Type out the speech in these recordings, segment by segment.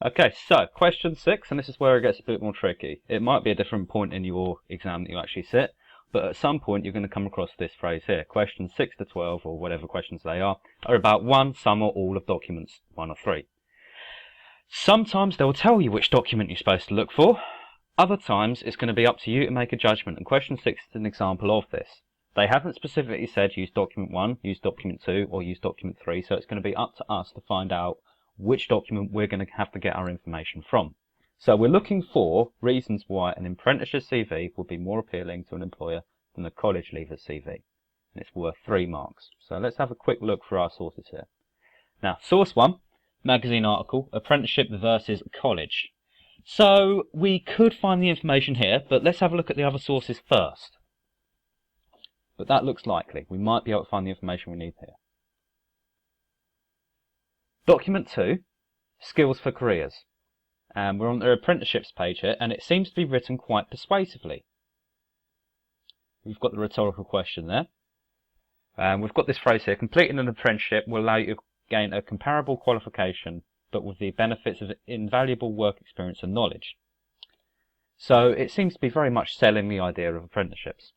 Okay, so question 6, and this is where it gets a bit more tricky. It might be a different point in your exam that you actually sit, but at some point you're going to come across this phrase here. Questions 6 to 12, or whatever questions they are about one, some, or all of documents 1 or 3. Sometimes they'll tell you which document you're supposed to look for. Other times it's going to be up to you to make a judgment, and question 6 is an example of this. They haven't specifically said use document 1, use document 2, or use document 3, so it's going to be up to us to find out which document we're going to have to get our information from. So we're looking for reasons why an apprenticeship CV would be more appealing to an employer than a college leaver CV. And it's worth 3 marks. So let's have a quick look for our sources here. Now, source 1, magazine article, apprenticeship versus college. So we could find the information here, but let's have a look at the other sources first. But that looks likely. We might be able to find the information we need here. Document 2, skills for careers. And we're on their apprenticeships page here, and it seems to be written quite persuasively. We've got the rhetorical question there. And we've got this phrase here, completing an apprenticeship will allow you to gain a comparable qualification, but with the benefits of invaluable work experience and knowledge. So it seems to be very much selling the idea of apprenticeships.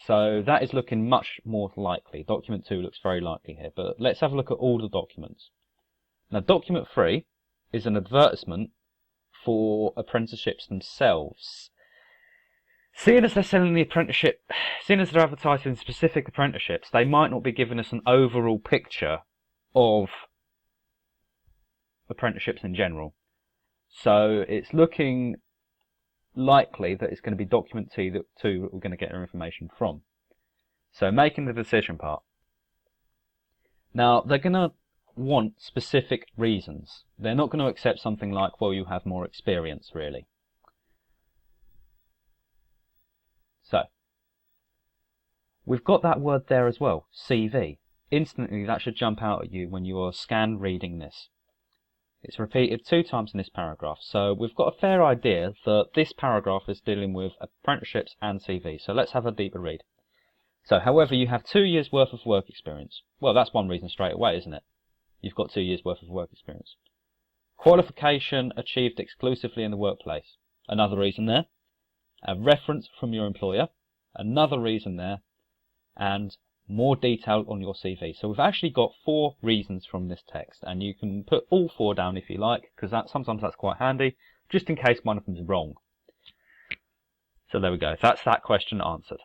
So that is looking much more likely. Document 2 looks very likely here, but let's have a look at all the documents. Now, document 3 is an advertisement for apprenticeships themselves. Seeing as they're selling the apprenticeship, seeing as they're advertising specific apprenticeships, they might not be giving us an overall picture of apprenticeships in general. So it's looking likely that it's going to be document 2 that we're going to get our information from. So making the decision part. Now, they're going to want specific reasons. They're not going to accept something like, well, you have more experience, really. So, we've got that word there as well, CV. Instantly, that should jump out at you when you are scan reading this. It's repeated 2 times in this paragraph, so we've got a fair idea that this paragraph is dealing with apprenticeships and CV. So let's have a deeper read. So, however, you have 2 years worth of work experience. Well, that's one reason straight away, isn't it? You've got 2 years worth of work experience. Qualification achieved exclusively in the workplace. Another reason there. A reference from your employer. Another reason there. And more detail on your CV. So we've actually got 4 reasons from this text, and you can put all 4 down if you like, because sometimes that's quite handy, just in case one of them is wrong. So there we go. That's that question answered.